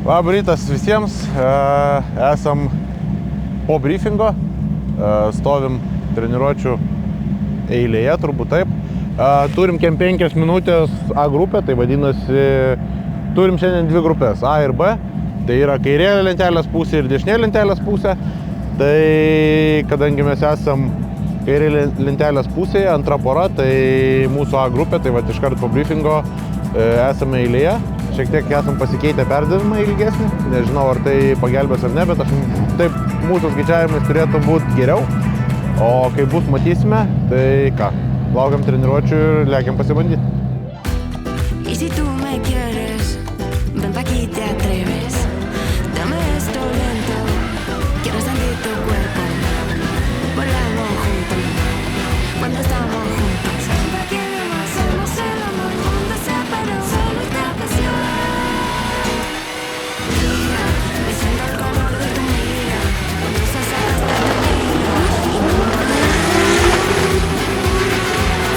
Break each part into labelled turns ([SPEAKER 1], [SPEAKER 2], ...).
[SPEAKER 1] Labas rytas visiems, esam po briefingo, stovim treniruočių eilėje, turbūt taip. Turim kem 5 minutės A grupę, tai vadinasi, turim šiandien 2 grupės, A ir B. Tai yra kairė lentelės pusė ir dešinė lentelės pusė. Tai kadangi mes esam kairė lentelės pusėje, antra pora, tai mūsų A grupė, tai va iškart po briefingo esame eilėje. Šiek tiek esam pasikeitę perdavimą ilgesnį, nežinau ar tai pagelbės ar ne, bet taip mūsų skaičiavimais turėtų būti geriau. O kai bus matysime, tai ką, laukiam treniruočių ir lekiam pasibandyti.
[SPEAKER 2] Y si tú me quieres, ven pa' aquí te atreves. Dame esto lento, quiero sentir tu cuerpo. Volamos juntos, cuando estamos juntos. ¿Para qué más hacemos el amor? Mundo se paró, solo esta pasión. Mira, me siento el color de tu mira, cuando se hasta la vida. Y no me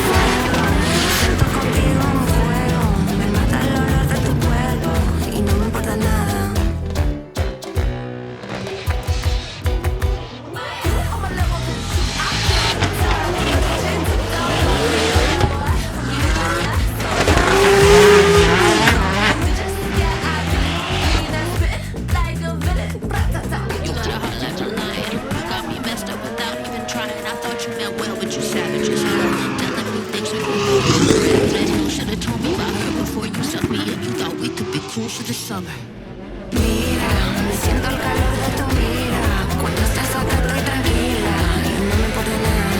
[SPEAKER 2] fuego, me siento contigo en fuego. Me mata el olor de tu cuerpo y no me importa nada. Mira, me siento el calor de tu mira, cuando estás acá estoy tranquila y no me importa nada.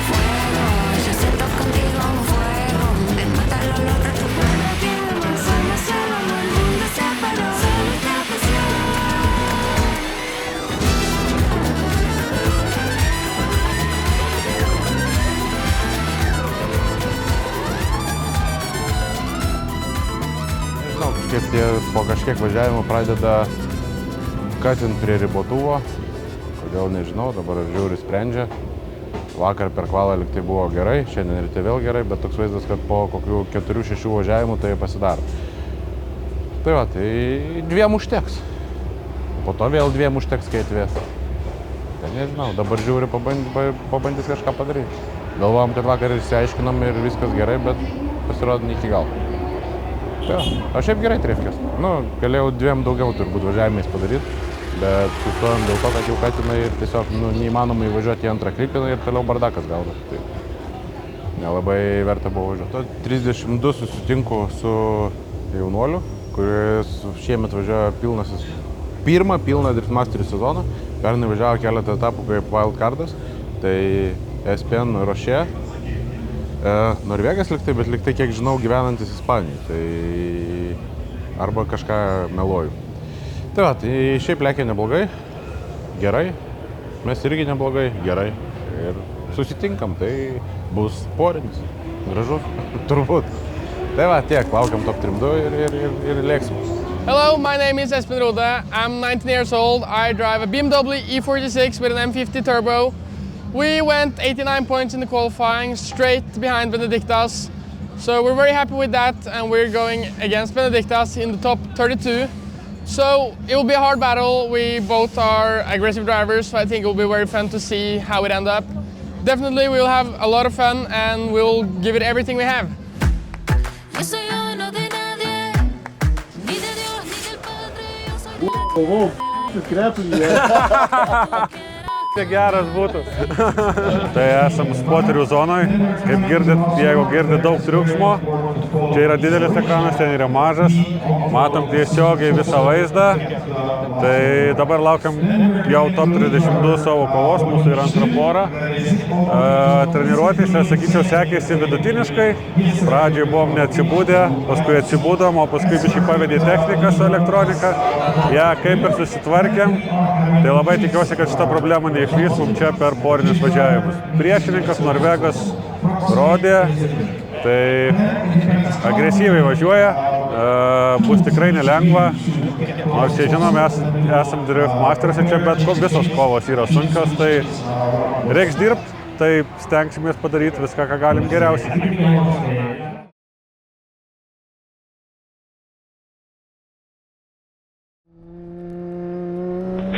[SPEAKER 2] Fuego, yo siento contigo un fuego, me mata el olor de tu cuerpo. Quiero más, somos el amor, el mundo se paró, solo esta pasión.
[SPEAKER 1] Kažkaip tie po kažkiek važiavimo pradeda katint prie ribotuvo, kodėl nežinau, dabar žiūri sprendžia. Vakar per kvalą lyg tai buvo gerai, šiandien ryte vėl gerai, bet toks vaizdas, kad po kokių 4-6 važiavimų tai pasidaro. Tai va, tai 2 užteks. Po to vėl 2 užteks, kai atvės. Tai nežinau, dabar žiūri pabandys kažką padaryti. Galvojom, kad vakar išsiaiškinom ir viskas gerai, bet pasirodo ne iki galo. Tai va, aš šiaip gerai trefkės. Galėjau 2 daugiau turbūt važiavimais padaryti, bet sustojom dėl to, kad jau katinai ir tiesiog neįmanoma įvažiuoti į antrą kryptį ir toliau bardakas gaunas. Tai nelabai verta buvo važiuoti. 32 susitinku su jaunuoliu, kuris šiemet važiuoja pirmą pilną Driftmasterio sezoną. Pernai važiavo keletą etapų kaip wildcardas, tai SPN Roche. Norvegas liktai, bet liktai, kiek žinau, gyvenantis Ispanijai, tai arba kažką meluoju. Tai va, tai šiaip lekia neblogai, gerai, mes irgi neblogai, gerai ir susitinkam, tai bus porinis, gražus, turbūt. Tai va, tiek, laukiam top 3-2 ir lėksim.
[SPEAKER 3] Hello, my name is Espen Rode. I'm 19 years old. I drive a BMW E46 with an M50 turbo. We went 89 points in the qualifying, straight behind Benedictas. So we're very happy with that, and we're going against Benedictas in the top 32. So it will be a hard battle. We both are aggressive drivers, so I think it will be very fun to see how it ends up. Definitely we'll have a lot of fun, and we'll give it everything we have.
[SPEAKER 4] Geras būtų. Tai esam spoterių zonoj. Kaip girdit, jeigu girdit daug triukšmo, čia yra didelis ekranas, ten yra mažas. Matom tiesiogiai visą vaizdą. Tai dabar laukiam jau top 32 savo kovos, mūsų yra antra pora. Treniruotėse, sakyčiau, sekėsi vidutiniškai. Pradžiai buvom neatsibūdę, paskui atsibūdom, o paskui biškai pavedė techniką su elektronika. Ja, kaip ir susitvarkėm. Tai labai tikiuosi, kad šita problema neišlys mums čia per porinius važiavimus. Priešininkas Norvegas Rodė, tai agresyviai važiuoja, bus tikrai nelengva. Nors čia žinom, mes esam Driftmasteriuose čia, bet visos kovos yra sunkios, tai reiks dirbti, tai stengsimės padaryti viską, ką galim geriausiai.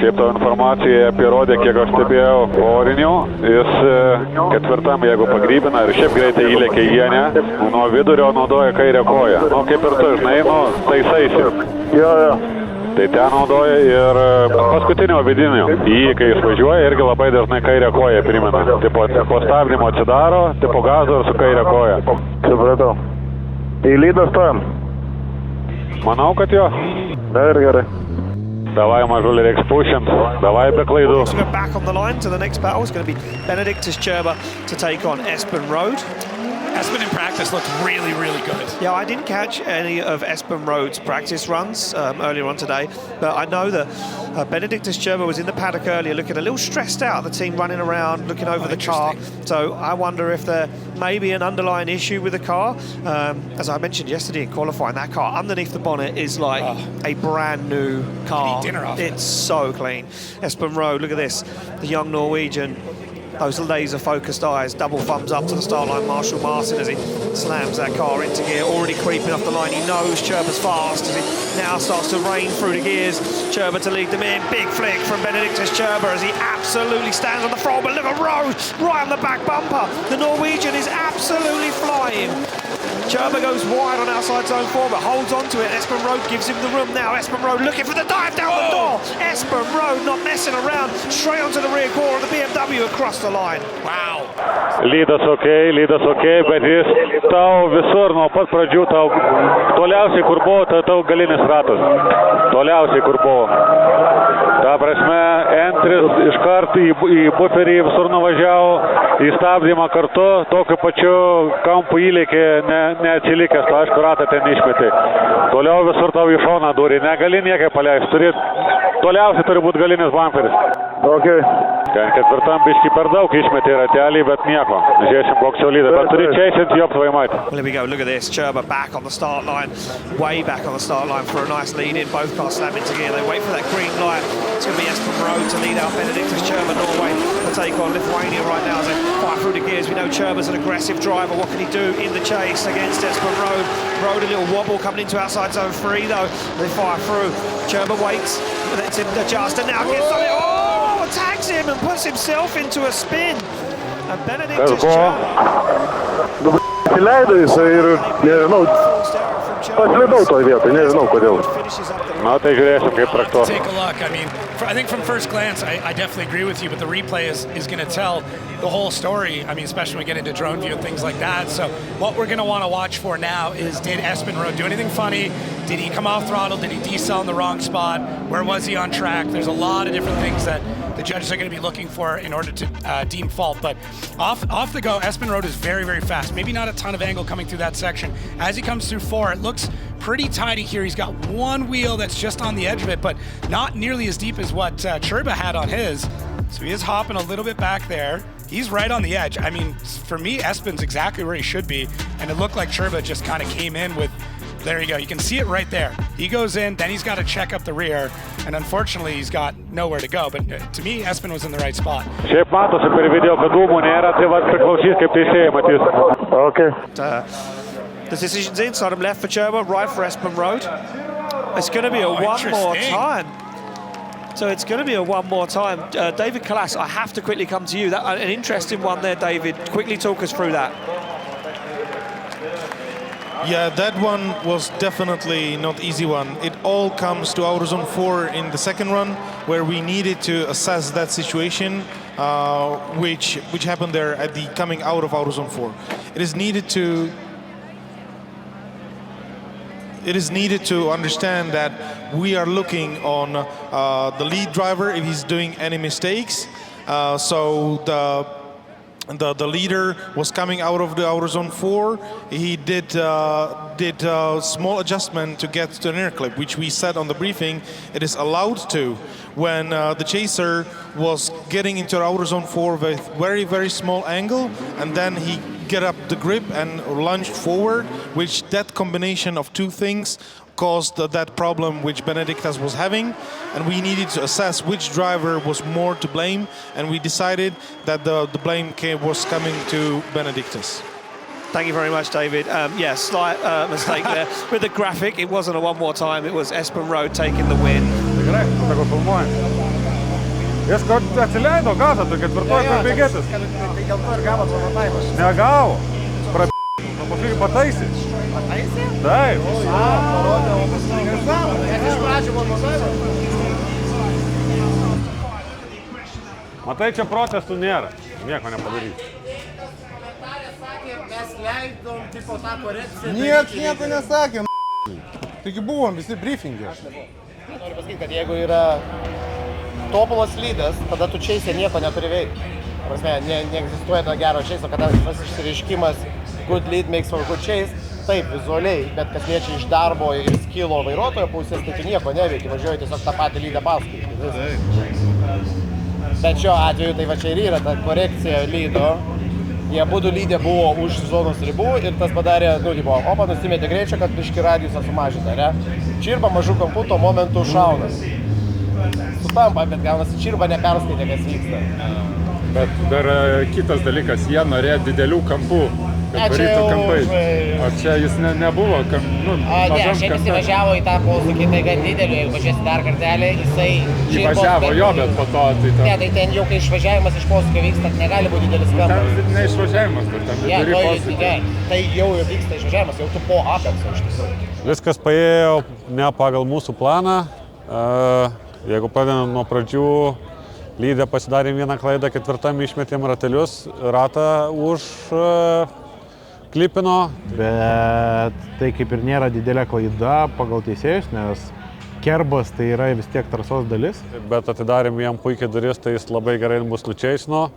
[SPEAKER 5] Šiaip to informacija apie rodė, kiek aš stebėjau orinių. Jis ketvirtam, jeigu pagrybina ir šiaip greitai įlėkė į jenę, nuo vidurio naudoja kairę koją. Nu, kaip ir tu, žinai, taisaisi.
[SPEAKER 6] Jo.
[SPEAKER 5] Tai ten naudoja ir paskutinio vidinio. Jį, kai jis važiuoja, irgi labai dažnai kairę koją primena. Tipo, po stabdymo atsidaro, tipo gazo ir su kairę koją.
[SPEAKER 6] Supratau. Į lydą stojam?
[SPEAKER 5] Manau, kad jo.
[SPEAKER 6] Da ir gerai.
[SPEAKER 5] Davai, mažulį, reiks pušint. Davai, be klaidų.
[SPEAKER 7] To go back on the line to the next battle is going to be Benedictus Cerba to take on Espen Road.
[SPEAKER 8] Espen in practice looked really, really good.
[SPEAKER 7] Yeah, I didn't catch any of Espen Road's practice runs earlier on today, but I know that Benedictus Cerba was in the paddock earlier looking a little stressed out, the team running around, looking over the car. So I wonder if there may be an underlying issue with the car. As I mentioned yesterday in qualifying, that car underneath the bonnet is like a brand new car. It's so clean. Espen Road, look at this, the young Norwegian. Those laser-focused eyes, double thumbs up to the start line, Marshall Martin as he slams that car into gear, already creeping off the line. He knows Cerba's fast as he now starts to rain through the gears. Cerba to lead them in. Big flick from Benedictus Cerba as he absolutely stands on the front, but look at Road right on the back bumper. The Norwegian is absolutely flying. Cerba goes wide on outside zone 4, but holds on to it. Espen Road gives him the room now. Espen Road looking for the dive down the door. Espen Road not messing around. Straight onto the rear quarter of the BMW across the line.
[SPEAKER 8] Wow.
[SPEAKER 5] Lydas ok, bet jis tau visur nuo pat pradžių, tau toliausiai kur buvo, tau galinis ratas. Toliausiai kur buvo. Ta prasme, entris iškart į buferį visur nuvažiavo, į stabdymą kartu, tokiu pačiu kampu įlėkė, neatsilikęs, tu aišku ratą ten išmetė. Toliau visur tau į šoną durį, negali niekai paleisti, toliausiai turi būti galinis bumperis.
[SPEAKER 6] Okay.
[SPEAKER 5] Ten ketvirtam biškį per daug išmetė ratelį, bet nieko. Žiūrėsim, koks jau lydas, bet turi čeisint jops vaimati.
[SPEAKER 7] Well, here we go, look at this. Cerba back on the start line, way back on the start line for a nice lead in. Both cars slam into gear. They wait for that green light. It's going to be Espen Road to lead out Benedictus Cerba, Norway, to take on Lithuania right now as they fire through the gears. We know Cerba's an aggressive driver. What can he do in the chase against Espen Road? Road a little wobble coming into outside zone 3 though. They fire through. Cerba waits, lets him adjust, and now gets on it. Tags him and puts himself into a spin. And Benedictus Cerba.
[SPEAKER 6] Leido jisai ir nežinau, paslidau toj vietoj, nežinau kodėl.
[SPEAKER 5] Na, tai žiūrėsim, kaip traktuos.
[SPEAKER 8] Take a look. I mean, I think from first glance, I definitely agree with you, but the replay is going to tell the whole story. I mean, especially when we get into drone view and things like that. So what we're going to want to watch for now is, did Espen Road do anything funny? Did he come off throttle? Did he decel in the wrong spot? Where was he on track? There's a lot of different things that the judges are going to be looking for in order to deem fault. But off the go, Espen Road is very, very fast. Maybe not a ton of angle coming through that section. As he comes through 4, it looks pretty tidy here. He's got one wheel that's just on the edge of it, but not nearly as deep as what Cerba had on his. So he is hopping a little bit back there. He's right on the edge. I mean, for me, Espen's exactly where he should be. And it looked like Cerba just kind of came in with, there you go. You can see it right there. He goes in, then he's got to check up the rear. And unfortunately, he's got nowhere to go. But to me, Espen was in the right spot.
[SPEAKER 5] Šiaip matosi per video, kad dūmų nėra, tai vat priklausys, kaip teisėjai matys.
[SPEAKER 6] Okay.
[SPEAKER 7] The decision's in, side and left for Cerba, right for Espen Road. It's going to be a one more time. So it's going to be a one more time. David Kalas, I have to quickly come to you. An interesting one there, David. Quickly talk us through that.
[SPEAKER 9] Yeah, that one was definitely not easy one. It all comes to outer zone 4 in the second run, where we needed to assess that situation, which happened there at the coming out of outer zone 4. It is needed to understand that we are looking on the lead driver if he's doing any mistakes. So the leader was coming out of the outer zone 4. He did a small adjustment to get to an air clip, which we said on the briefing it is allowed to when the chaser was getting into outer zone 4 with very, very small angle, and then he get up the grip and lunged forward, which that combination of two things caused that problem which Benedictus was having, and we needed to assess which driver was more to blame, and we decided that the blame was coming to Benedictus.
[SPEAKER 7] Thank you very much, David. Yeah, slight mistake there. With the graphic, it wasn't a one more time, it was Espen Road taking the win.
[SPEAKER 4] Jis atsileido gazą, tu ketvirtoji prabėgėtis.
[SPEAKER 10] Tai dėl to ir gavo pravažiavimas.
[SPEAKER 4] Negavo. Paskui pataisė.
[SPEAKER 10] Pataisė?
[SPEAKER 4] Taip.
[SPEAKER 10] Parodė, o paskui negavo. Nes iš pradžių pravažiavo.
[SPEAKER 4] Matai, čia protestų nėra. Nieko nepadaryti.
[SPEAKER 10] Mes leidom tipo tą korekciją.
[SPEAKER 11] Nieks nieko nesakė. Taigi buvom visi briefingė.
[SPEAKER 10] Noriu pasakyti, kad jeigu yra tobulas lydas, tada tu čeisė nieko neturi veikti. Prasme, neegzistuoja to gero čeiso, kada tas išsireiškimas good lead makes for good chase. Taip, vizualiai, bet kas liečia iš darbo ir skilo vairuotojo pusės, tai tu nieko neveiki, važiuoji tiesiog tą patį lydą paskui. Bet šiuo atveju tai va čia ir yra ta korekcija lydo. Jie abudu lydė buvo už zonos ribų ir tas padarė, opa, nusimetė greičio, kad biški radijusą sumažinta, ne? Čirba mažų kampų tuo momentu šauna. Sutampa, bet gaunasi čirba neperskaitė, kas vyksta.
[SPEAKER 12] Bet dar kitas dalykas, jie norėjo didelių kampų, kad varytų kampais. O čia jis nebuvo,
[SPEAKER 10] Ne, šiaip jis įvažiavo į tą posūkį, tai gan didelį, jeigu važiuosi dar kartelį, jisai
[SPEAKER 12] įvažiavo jo, bet po to tai ten...
[SPEAKER 10] Ne, tai ten jau kai išvažiavimas iš posūkio vyksta, negali būti didelis kampas.
[SPEAKER 12] Ten ne išvažiavimas, bet ten vidury posūkio.
[SPEAKER 10] Tai jau ir vyksta išvažiavimas, jau tu po apekso iš tikrųjų.
[SPEAKER 4] Viskas paėjo ne pagal mūsų planą. Jeigu pradedant nuo pradžių, lydę pasidarėm vieną klaidą, ketvirtam išmetėm ratą už klipino.
[SPEAKER 11] Bet tai kaip ir nėra didelė klaida pagal teisėjus, nes kerbas tai yra vis tiek trasos dalis.
[SPEAKER 4] Bet atidarėm jam puikiai duris, tai jis labai gerai mus nučeisino.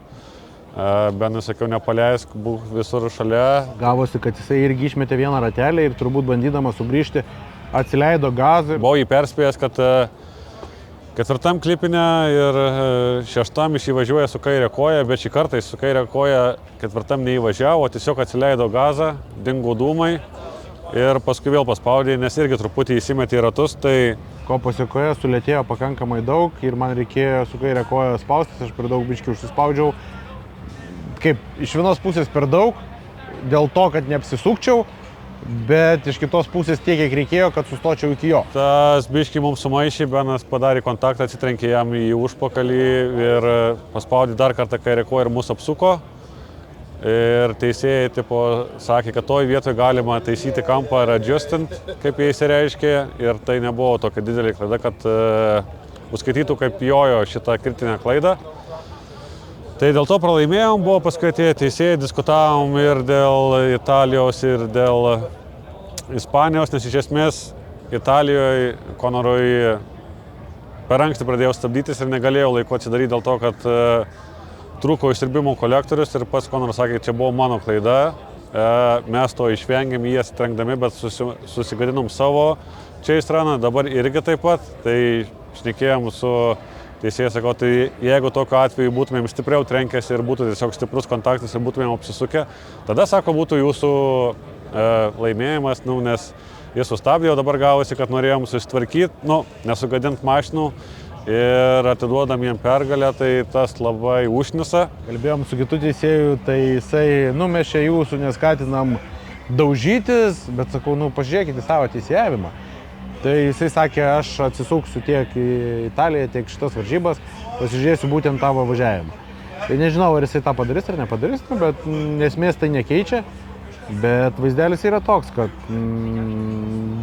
[SPEAKER 4] Benui sakiau, nepaleisk, būk visur šalia.
[SPEAKER 11] Gavosi, kad jisai irgi išmetė vieną ratelį ir turbūt bandydamas sugrįžti atsileido gazą.
[SPEAKER 4] Buvau jį perspėjęs, kad ketvirtam klipinė ir šeštam iš įvažiuoja su kairė koja, bet šį kartą jis su kairė koja ketvirtam neįvažiavo, tiesiog atsileido gazą, dingo dūmai ir paskui vėl paspaudė, nes irgi truputį įsimetė į ratus. Tai...
[SPEAKER 11] Ko pasiekoje sulėtėjo pakankamai daug ir man reikėjo su kairė koja spaustis, aš per daug biškį užsispaudžiau. Kaip iš vienos pusės per daug, dėl to, kad neapsisukčiau, bet iš kitos pusės tiek, kiek reikėjo, kad sustočiau iki jo.
[SPEAKER 4] Tas biškį mums sumaišė, Benas padarė kontaktą, atsitrenkė jam į užpakalį ir paspaudė dar kartą kairę koją ir mus apsuko. Ir teisėjai sakė, kad toj vietoje galima taisyti kampą ir adjustint, kaip jie įsireiškė. Ir tai nebuvo tokia didelė klaida, kad užskaitytų kaip jojo šitą kritinę klaidą. Tai dėl to pralaimėjom, buvo paskui atėję teisėjai, diskutavom ir dėl Italijos, ir dėl Ispanijos, nes iš esmės Italijoje Konorui per anksti pradėjau stabdytis ir negalėjau laiku atsidaryti dėl to, kad trūko išsirbimo kolektorius ir pats Konoras sakė, čia buvo mano klaida. Mes to išvengėm jį atsitrenkdami, bet susigadinom savo chase runą, dabar irgi taip pat. Tai šnekėjom su teisėjas, sakau, tai jeigu tokiu atveju būtumėm stipriau trenkęs ir būtų tiesiog stiprus kontaktas ir būtumėm apsisukę, tada, sako, būtų jūsų laimėjimas, nes jis sustabdė, o dabar gavosi, kad norėjom susitvarkyti, nesugadinti mašinų ir atiduodam jiem pergalę, tai tas labai užnisa.
[SPEAKER 11] Kalbėjom su kitu teisėju, tai jisai, mes čia jūsų neskatinam daužytis, bet sakau, pažiūrėkite savo teisėjavimą. Tai jisai sakė, aš atsisuksiu tiek į Italiją, tiek šitas varžybas, pasižiūrėsiu būtent tavo važiavimą. Tai nežinau, ar jisai tą padarys ar nepadarys, bet esmės tai nekeičia. Bet vaizdelis yra toks, kad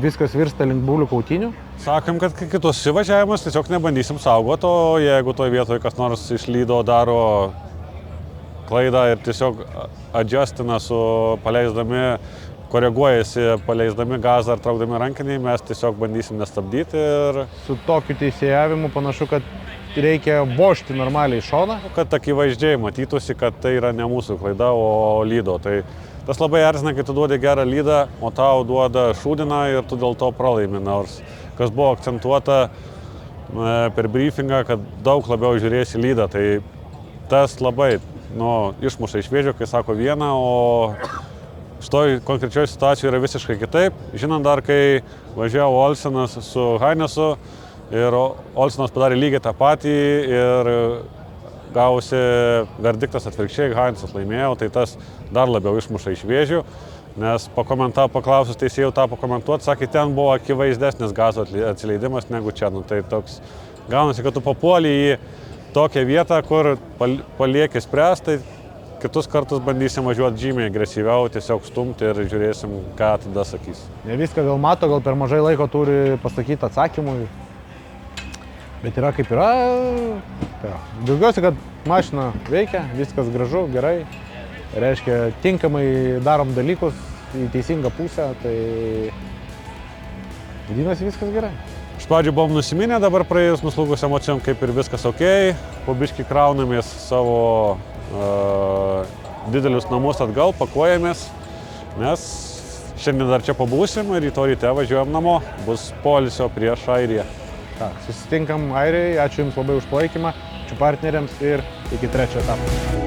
[SPEAKER 11] viskas virsta link būlių kautynių.
[SPEAKER 4] Sakom, kad kitus įvažiavimus tiesiog nebandysim saugoti, o jeigu toje vietoje kas nors išlydo, daro klaidą ir tiesiog adjustina su paleisdami, koreguojasi paleisdami gazą ar traukdami rankinį, mes tiesiog bandysim nestabdyti.
[SPEAKER 11] Su tokiu teisėjavimu panašu, kad reikia vožti normaliai šoną.
[SPEAKER 4] Kad akivaizdžiai matytųsi, kad tai yra ne mūsų klaida, o lydo. Tai tas labai erzina, kai tu duodi gerą lydą, o tau duoda šūdiną ir tu dėl to pralaimi. Nors kas buvo akcentuota per briefingą, kad daug labiau žiūrėsi lydą. Tai tas labai išmuša iš vėžių, kai sako vieną, o šitoj konkrečioje situacijoje yra visiškai kitaip. Žinant dar, kai važiavo Olsenas su Heinesu ir Olsenas padarė lygiai tą patį ir gausi verdiktas atvirkščiai, Heinesas laimėjo, tai tas dar labiau išmuša iš vėžių, nes paklausus teisėjų tą pakomentuoti, sakė, ten buvo akivaizdesnis gazo atsileidimas negu čia. Tai toks gaunasi, kad tu papuolį į tokią vietą, kur palieki spręs, tai kitus kartus bandysim važiuoti žymiai agresyviau, tiesiog stumti ir žiūrėsim, ką tada sakys.
[SPEAKER 11] Ne viską gal mato, gal per mažai laiko turi pasakyti atsakymui. Bet yra kaip yra. Daugiausiai, kad mašina veikia, viskas gražu, gerai. Reiškia, tinkamai darom dalykus į teisingą pusę, tai vadinasi viskas gerai.
[SPEAKER 4] Iš pradžių buvom nusiminę, dabar praėjus nuslūgus emocijom kaip ir viskas ok. Po biškį kraunamės savo didelius namus atgal, pakuojamės, nes šiandien dar čia pabūsim ir rytoj ryte važiuojam namo. Bus poilsio prieš Airiją.
[SPEAKER 11] Susitinkam Airijai, ačiū Jums labai už palaikymą, ačiū partneriams ir iki 3 etapo.